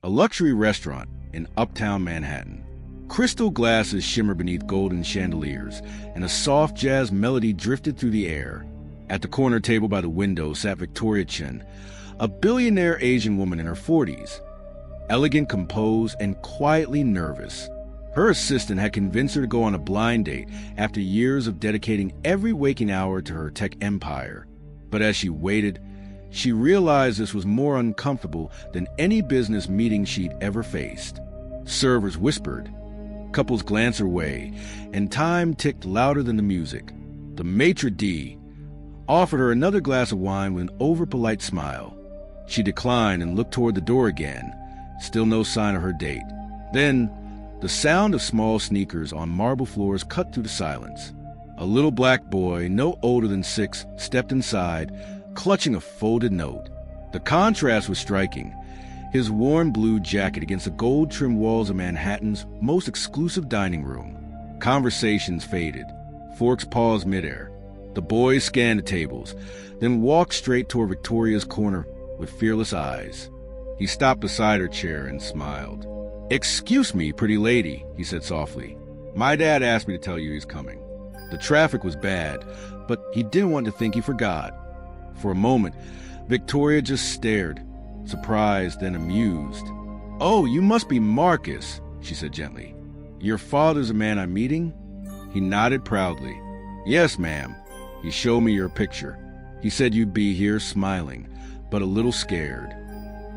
a luxury restaurant in uptown Manhattan. Crystal glasses shimmer beneath golden chandeliers, and a soft jazz melody drifted through the air. At the corner table by the window sat Victoria Chen, a billionaire Asian woman in her 40s, elegant, composed, and quietly nervous. Her assistant had convinced her to go on a blind date after years of dedicating every waking hour to her tech empire. But as she waited, she realized this was more uncomfortable than any business meeting she'd ever faced. Servers whispered, couples glanced her way, and time ticked louder than the music. The maitre d' offered her another glass of wine with an over-polite smile. She declined and looked toward the door again. Still no sign of her date. Then, the sound of small sneakers on marble floors cut through the silence. A little black boy, no older than 6, stepped inside, clutching a folded note. The contrast was striking. His warm blue jacket against the gold-trimmed walls of Manhattan's most exclusive dining room. Conversations faded. Forks paused midair. The boy scanned the tables, then walked straight toward Victoria's corner with fearless eyes. He stopped beside her chair and smiled. "Excuse me, pretty lady," he said softly. "My dad asked me to tell you he's coming." The traffic was bad, but he didn't want to think he forgot. For a moment, Victoria just stared, surprised then amused. "Oh, you must be Marcus," she said gently. "Your father's a man I'm meeting?" He nodded proudly. "Yes, ma'am. He showed me your picture. He said you'd be here," smiling, but a little scared.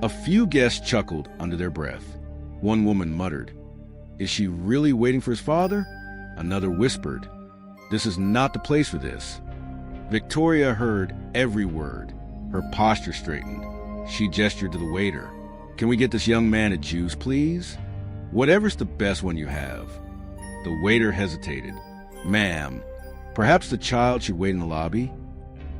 A few guests chuckled under their breath. One woman muttered, "Is she really waiting for his father?" Another whispered, "This is not the place for this." Victoria heard every word. Her posture straightened. She gestured to the waiter. "Can we get this young man a juice, please? Whatever's the best one you have." The waiter hesitated. "Ma'am, perhaps the child should wait in the lobby?"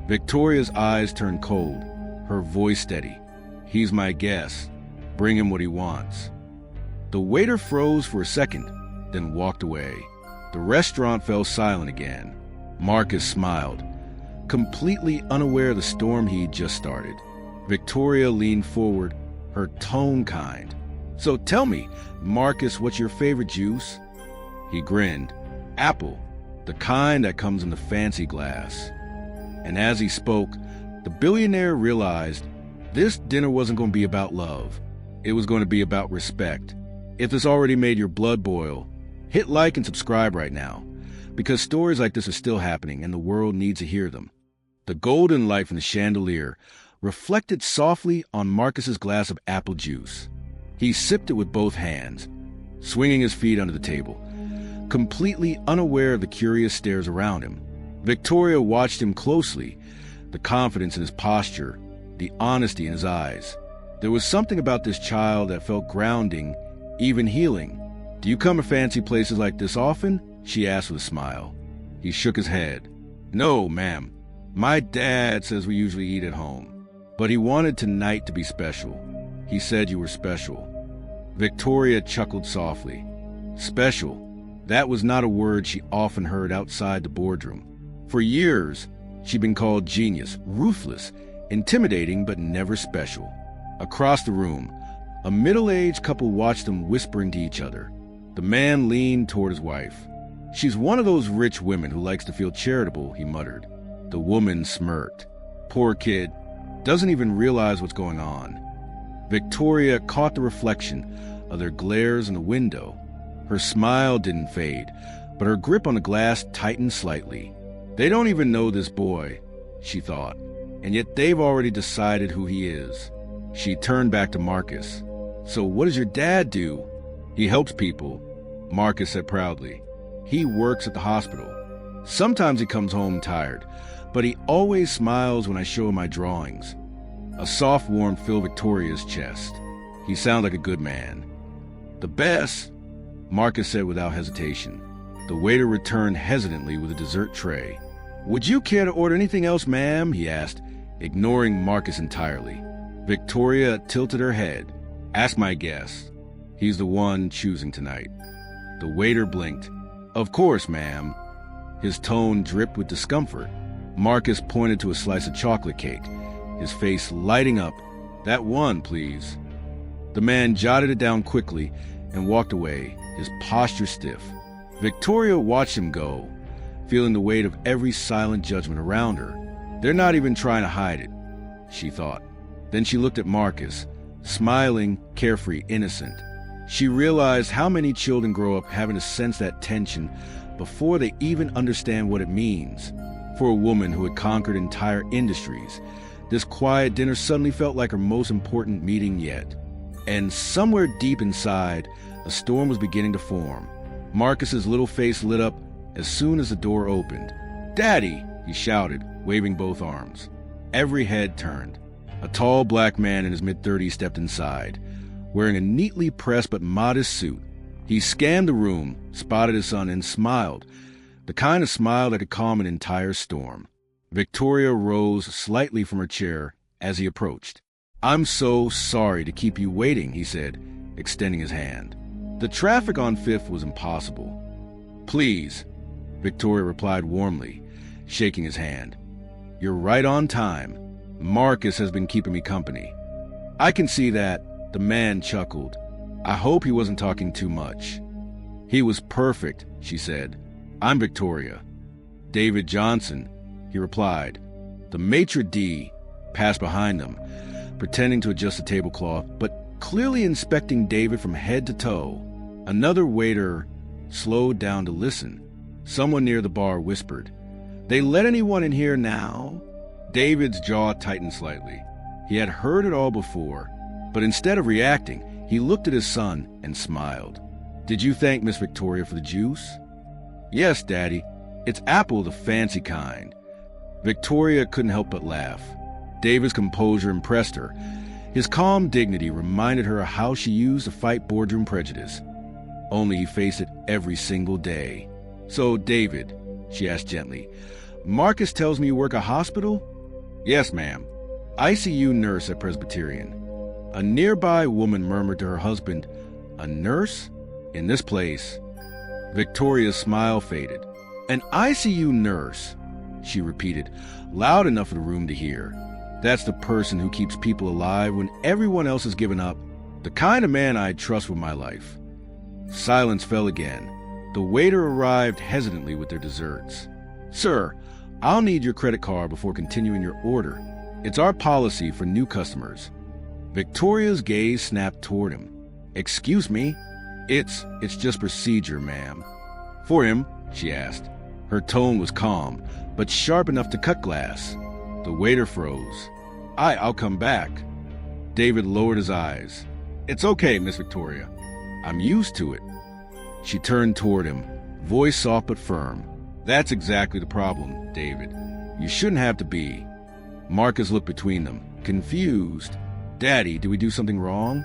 Victoria's eyes turned cold, her voice steady. "He's my guest. Bring him what he wants." The waiter froze for a second, then walked away. The restaurant fell silent again. Marcus smiled, completely unaware of the storm he'd just started. Victoria leaned forward, her tone kind. "So tell me, Marcus, what's your favorite juice?" He grinned. "Apple, the kind that comes in the fancy glass." And as he spoke, the billionaire realized this dinner wasn't going to be about love. It was going to be about respect. If this already made your blood boil, hit like and subscribe right now, because stories like this are still happening and the world needs to hear them. The golden light from the chandelier reflected softly on Marcus's glass of apple juice. He sipped it with both hands, swinging his feet under the table, completely unaware of the curious stares around him. Victoria watched him closely, the confidence in his posture, the honesty in his eyes. There was something about this child that felt grounding, even healing. "Do you come to fancy places like this often?" she asked with a smile. He shook his head. "No, ma'am. My dad says we usually eat at home. But he wanted tonight to be special. He said you were special." Victoria chuckled softly. Special. That was not a word she often heard outside the boardroom. For years, she'd been called genius, ruthless, intimidating, but never special. Across the room, a middle-aged couple watched them whispering to each other. The man leaned toward his wife. "She's one of those rich women who likes to feel charitable," he muttered. The woman smirked. "Poor kid, doesn't even realize what's going on." Victoria caught the reflection of their glares in the window. Her smile didn't fade, but her grip on the glass tightened slightly. "They don't even know this boy," she thought, "and yet they've already decided who he is." She turned back to Marcus. "So what does your dad do?" "He helps people," Marcus said proudly. "He works at the hospital. Sometimes he comes home tired, but he always smiles when I show him my drawings." A soft warmth filled Victoria's chest. "He sounds like a good man." "The best," Marcus said without hesitation. The waiter returned hesitantly with a dessert tray. "Would you care to order anything else, ma'am?" he asked, ignoring Marcus entirely. Victoria tilted her head. "Ask my guest. He's the one choosing tonight." The waiter blinked. "Of course, ma'am." His tone dripped with discomfort. Marcus pointed to a slice of chocolate cake, his face lighting up. "That one, please." The man jotted it down quickly and walked away, his posture stiff. Victoria watched him go, feeling the weight of every silent judgment around her. They're not even trying to hide it, she thought. Then she looked at Marcus, smiling, carefree, innocent. She realized how many children grow up having to sense that tension before they even understand what it means. For a woman who had conquered entire industries, this quiet dinner suddenly felt like her most important meeting yet. And somewhere deep inside, a storm was beginning to form. Marcus's little face lit up as soon as the door opened. "Daddy!" he shouted, waving both arms. Every head turned. A tall black man in his mid-30s stepped inside, wearing a neatly pressed but modest suit. He scanned the room, spotted his son, and smiled, the kind of smile that could calm an entire storm. Victoria rose slightly from her chair as he approached. "I'm so sorry to keep you waiting," he said, extending his hand. "The traffic on 5th was impossible." "Please," Victoria replied warmly, shaking his hand. "You're right on time. Marcus has been keeping me company." "I can see that," the man chuckled. "I hope he wasn't talking too much." "He was perfect," she said. "I'm Victoria." "David Johnson," he replied. The maitre d' passed behind them, pretending to adjust the tablecloth, but clearly inspecting David from head to toe. Another waiter slowed down to listen. Someone near the bar whispered, "They let anyone in here now?" David's jaw tightened slightly. He had heard it all before, but instead of reacting, he looked at his son and smiled. "Did you thank Miss Victoria for the juice?" "Yes, Daddy. It's apple, the fancy kind." Victoria couldn't help but laugh. David's composure impressed her. His calm dignity reminded her of how she used to fight boardroom prejudice. Only he faced it every single day. "So, David," she asked gently, "Marcus tells me you work a hospital?" "Yes, ma'am. ICU nurse at Presbyterian." A nearby woman murmured to her husband, "A nurse? In this place?" Victoria's smile faded. "An ICU nurse," she repeated, loud enough for the room to hear. "That's the person who keeps people alive when everyone else has given up. The kind of man I'd trust with my life." Silence fell again. The waiter arrived hesitantly with their desserts. "Sir, I'll need your credit card before continuing your order. It's our policy for new customers." Victoria's gaze snapped toward him. "Excuse me? It's just procedure, ma'am." "For him?" she asked. Her tone was calm, but sharp enough to cut glass. The waiter froze. I'll come back." David lowered his eyes. "It's okay, Miss Victoria. I'm used to it." She turned toward him, voice soft but firm. "That's exactly the problem, David. You shouldn't have to be." Marcus looked between them, confused. "Daddy, did we do something wrong?"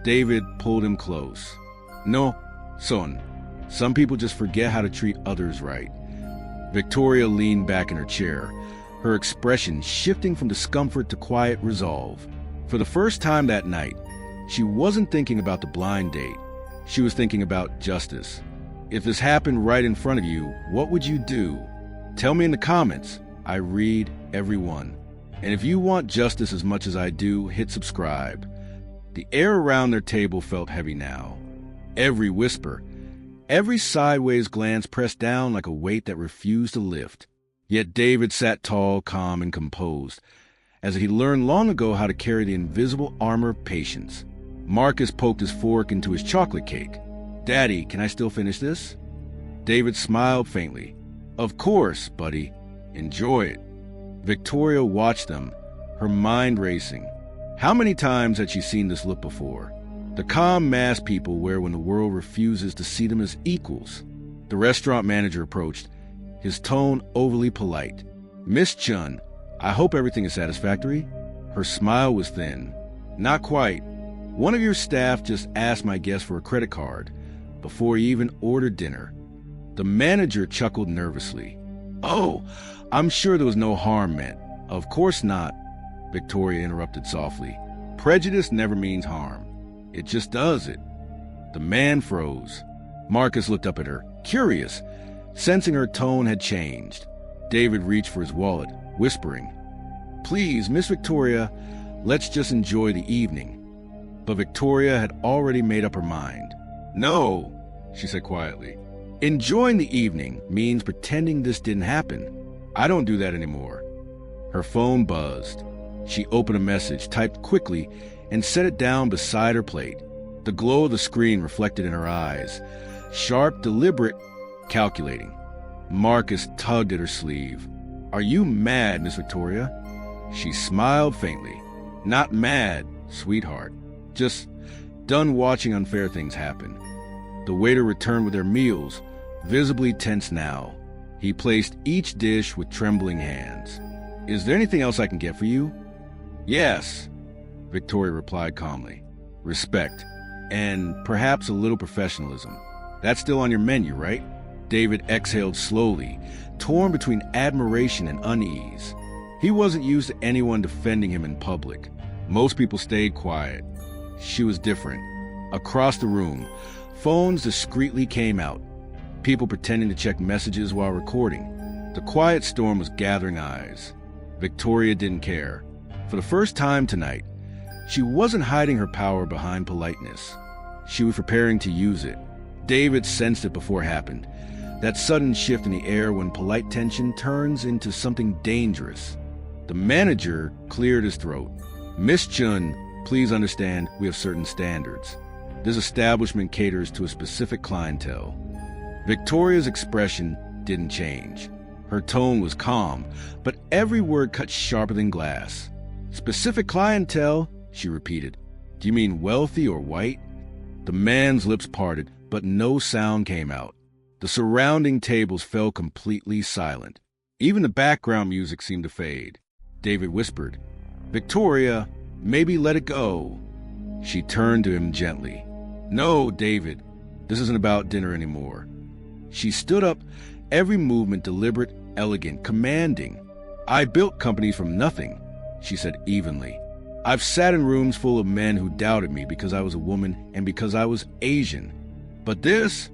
David pulled him close. "No, son. Some people just forget how to treat others right." Victoria leaned back in her chair, her expression shifting from discomfort to quiet resolve. For the first time that night, she wasn't thinking about the blind date. She was thinking about justice. If this happened right in front of you, what would you do? Tell me in the comments. I read every one. And if you want justice as much as I do, hit subscribe. The air around their table felt heavy now. Every whisper, every sideways glance pressed down like a weight that refused to lift. Yet David sat tall, calm, and composed, as if he learned long ago how to carry the invisible armor of patience. Marcus poked his fork into his chocolate cake. "Daddy, can I still finish this?" David smiled faintly. "Of course, buddy. Enjoy it." Victoria watched them, her mind racing. How many times had she seen this look before? The calm mask people wear when the world refuses to see them as equals. The restaurant manager approached, his tone overly polite. "Miss Chun, I hope everything is satisfactory?" Her smile was thin. "Not quite. One of your staff just asked my guest for a credit card before he even ordered dinner." The manager chuckled nervously. "Oh, I'm sure there was no harm meant." "Of course not," Victoria interrupted softly. "Prejudice never means harm. It just does it." The man froze. Marcus looked up at her, curious, sensing her tone had changed. David reached for his wallet, whispering, "Please, Miss Victoria, let's just enjoy the evening." But Victoria had already made up her mind. "No," she said quietly. "Enjoying the evening means pretending this didn't happen. I don't do that anymore." Her phone buzzed. She opened a message, typed quickly, and set it down beside her plate. The glow of the screen reflected in her eyes. Sharp, deliberate, calculating. Marcus tugged at her sleeve. "Are you mad, Miss Victoria?" She smiled faintly. "Not mad, sweetheart. Just done watching unfair things happen." The waiter returned with their meals, visibly tense now. He placed each dish with trembling hands. "Is there anything else I can get for you?" "Yes," Victoria replied calmly. "Respect. And perhaps a little professionalism. That's still on your menu, right?" David exhaled slowly, torn between admiration and unease. He wasn't used to anyone defending him in public. Most people stayed quiet. She was different. Across the room, phones discreetly came out, people pretending to check messages while recording. The quiet storm was gathering eyes. Victoria didn't care. For the first time tonight, she wasn't hiding her power behind politeness. She was preparing to use it. David sensed it before it happened. That sudden shift in the air when polite tension turns into something dangerous. The manager cleared his throat. "Miss Chun, please understand we have certain standards. This establishment caters to a specific clientele." Victoria's expression didn't change. Her tone was calm, but every word cut sharper than glass. "Specific clientele," she repeated. "Do you mean wealthy or white?" The man's lips parted, but no sound came out. The surrounding tables fell completely silent. Even the background music seemed to fade. David whispered, "Victoria, maybe let it go." She turned to him gently. "No, David, this isn't about dinner anymore." She stood up, every movement deliberate, elegant, commanding. "I built companies from nothing," she said evenly. "I've sat in rooms full of men who doubted me because I was a woman and because I was Asian. But this,"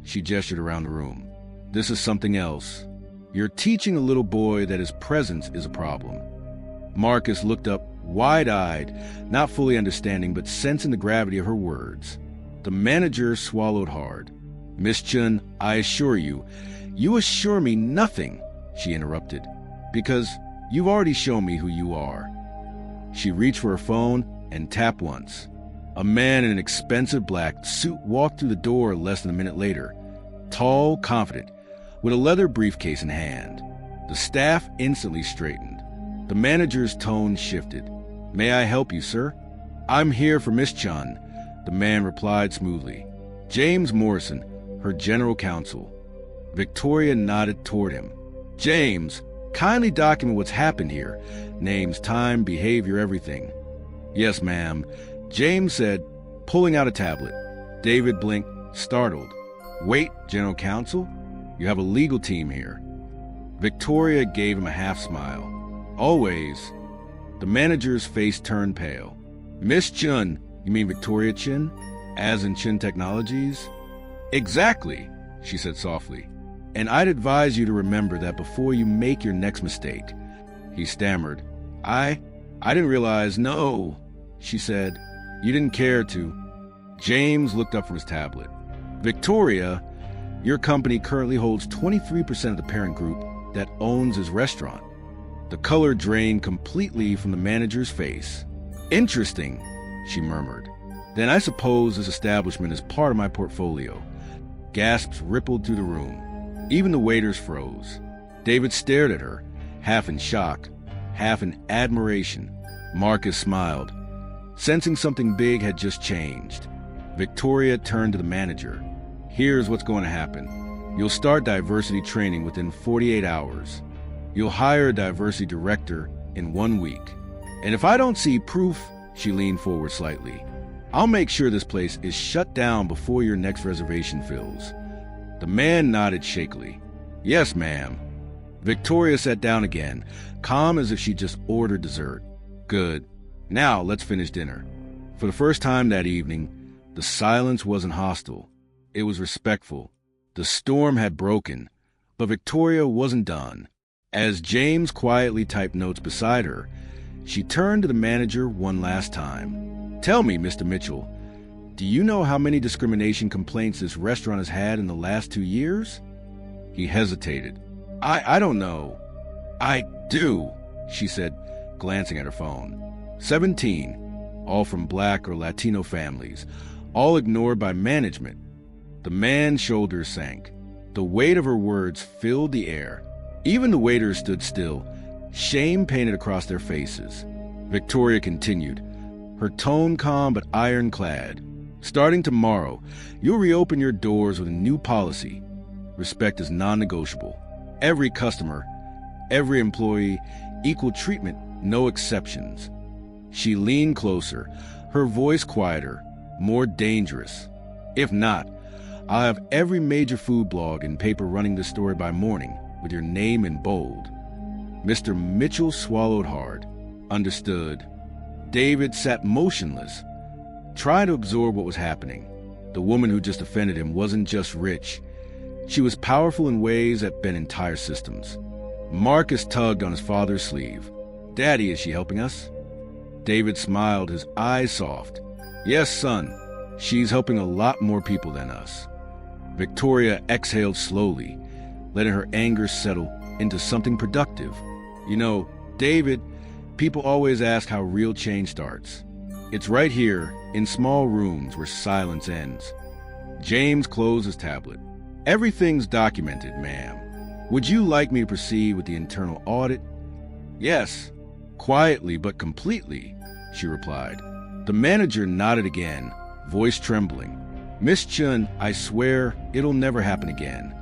she gestured around the room, "this is something else. You're teaching a little boy that his presence is a problem." Marcus looked up, wide-eyed, not fully understanding but sensing the gravity of her words. The manager swallowed hard. "Miss Chun, I assure you." "You assure me nothing," she interrupted, "because you've already shown me who you are." She reached for her phone and tapped once. A man in an expensive black suit walked through the door less than a minute later, tall, confident, with a leather briefcase in hand. The staff instantly straightened. The manager's tone shifted. "May I help you, sir?" "I'm here for Miss Chun," the man replied smoothly. "James Morrison, her general counsel." Victoria nodded toward him. "James, kindly document what's happened here. Names, time, behavior, everything." "Yes, ma'am," James said, pulling out a tablet. David blinked, startled. "Wait, general counsel? You have a legal team here." Victoria gave him a half smile. "Always." The manager's face turned pale. "Miss Chun, you mean Victoria Chin? As in Chin Technologies?" "Exactly," she said softly. "And I'd advise you to remember that before you make your next mistake." He stammered. I didn't realize." "No," she said. "You didn't care to." James looked up from his tablet. "Victoria, your company currently holds 23% of the parent group that owns his restaurant." The color drained completely from the manager's face. "Interesting," she murmured. "Then I suppose this establishment is part of my portfolio." Gasps rippled through the room. Even the waiters froze. David stared at her, half in shock, half in admiration. Marcus smiled. Sensing something big had just changed. Victoria turned to the manager. "Here's what's going to happen. You'll start diversity training within 48 hours. You'll hire a diversity director in 1 week. And if I don't see proof," she leaned forward slightly, "I'll make sure this place is shut down before your next reservation fills." The man nodded shakily. "Yes, ma'am." Victoria sat down again, calm as if she just ordered dessert. "Good. Now let's finish dinner." For the first time that evening, the silence wasn't hostile. It was respectful. The storm had broken, but Victoria wasn't done. As James quietly typed notes beside her, she turned to the manager one last time. Tell me, Mr. Mitchell, do you know how many discrimination complaints this restaurant has had in the last 2 years? He hesitated. I don't know. I do, she said, glancing at her phone. 17, all from Black or Latino families, all ignored by management. The man's shoulders sank. The weight of her words filled the air. Even the waiters stood still, shame painted across their faces. Victoria continued, her tone calm but ironclad. Starting tomorrow, you'll reopen your doors with a new policy. Respect is non-negotiable. Every customer, every employee, equal treatment, no exceptions. She leaned closer, her voice quieter, more dangerous. If not, I'll have every major food blog and paper running this story by morning with your name in bold. Mr. Mitchell swallowed hard. Understood. David sat motionless, trying to absorb what was happening. The woman who just offended him wasn't just rich. She was powerful in ways that bent entire systems. Marcus tugged on his father's sleeve. Daddy, is she helping us? David smiled, his eyes soft. Yes, son. She's helping a lot more people than us. Victoria exhaled slowly, letting her anger settle into something productive. You know, David, people always ask how real change starts. It's right here, in small rooms where silence ends. James closed his tablet. Everything's documented, ma'am. Would you like me to proceed with the internal audit? Yes, quietly but completely, she replied. The manager nodded again, voice trembling. Miss Chun, I swear it'll never happen again.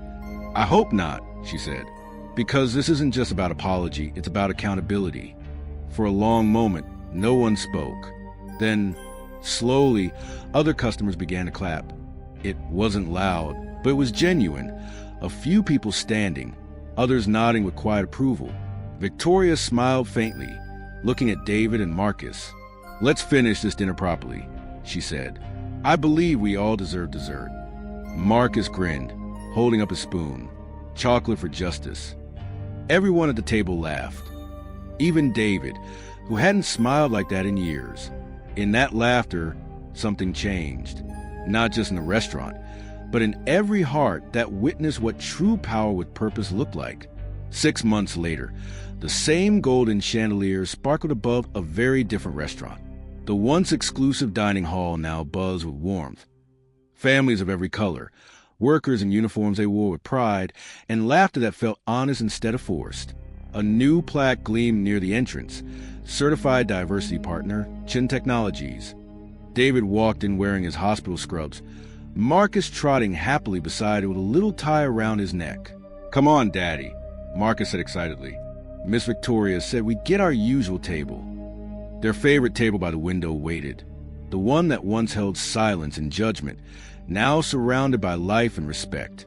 I hope not, she said, because this isn't just about apology, it's about accountability. For a long moment, no one spoke. Then, slowly, other customers began to clap. It wasn't loud, but it was genuine. A few people standing, others nodding with quiet approval. Victoria smiled faintly, looking at David and Marcus. Let's finish this dinner properly, she said. I believe we all deserve dessert. Marcus grinned, holding up a spoon. Chocolate for justice. Everyone at the table laughed. Even David, who hadn't smiled like that in years. In that laughter, something changed. Not just in the restaurant, but in every heart that witnessed what true power with purpose looked like. 6 months later, the same golden chandelier sparkled above a very different restaurant. The once exclusive dining hall now buzzed with warmth. Families of every color, workers in uniforms they wore with pride, and laughter that felt honest instead of forced. A new plaque gleamed near the entrance. Certified Diversity Partner, Chin Technologies. David walked in wearing his hospital scrubs, Marcus trotting happily beside her with a little tie around his neck. Come on, Daddy, Marcus said excitedly. Miss Victoria said we'd get our usual table. Their favorite table by the window waited. The one that once held silence and judgment, now surrounded by life and respect.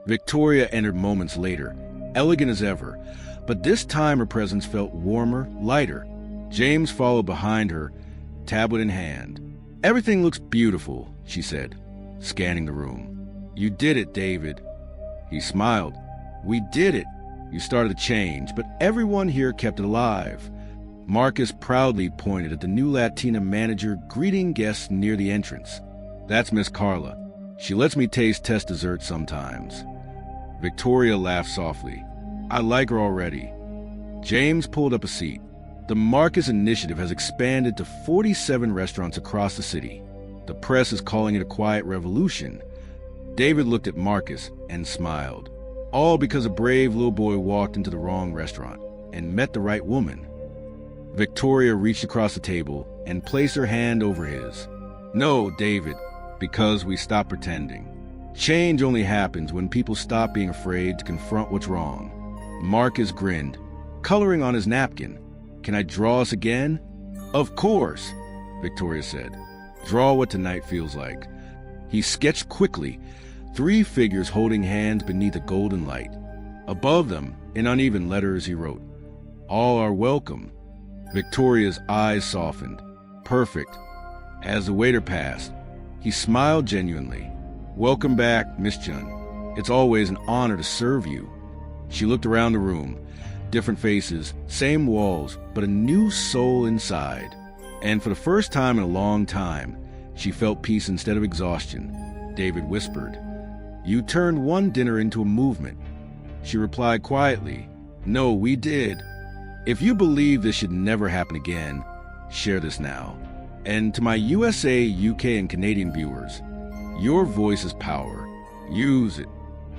Victoria entered moments later, elegant as ever, but this time her presence felt warmer, lighter. James followed behind her, tablet in hand. Everything looks beautiful, she said, scanning the room. You did it, David. He smiled. We did it. You started a change, but everyone here kept it alive. Marcus proudly pointed at the new Latina manager greeting guests near the entrance. That's Miss Carla. She lets me test desserts sometimes. Victoria laughed softly. I like her already. James pulled up a seat. The Marcus Initiative has expanded to 47 restaurants across the city. The press is calling it a quiet revolution. David looked at Marcus and smiled. All because a brave little boy walked into the wrong restaurant and met the right woman. Victoria reached across the table and placed her hand over his. No, David, because we stopped pretending. Change only happens when people stop being afraid to confront what's wrong. Marcus grinned, coloring on his napkin. Can I draw us again? Of course, Victoria said. Draw what tonight feels like. He sketched quickly, 3 figures holding hands beneath a golden light. Above them, in uneven letters, he wrote, All are welcome. Victoria's eyes softened. Perfect. As the waiter passed, he smiled genuinely. Welcome back, Miss Chun. It's always an honor to serve you. She looked around the room. Different faces, same walls, but a new soul inside. And for the first time in a long time, she felt peace instead of exhaustion. David whispered, "You turned one dinner into a movement." She replied quietly, "No, we did. If you believe this should never happen again, share this now." And to my USA, UK, and Canadian viewers, your voice is power. Use it.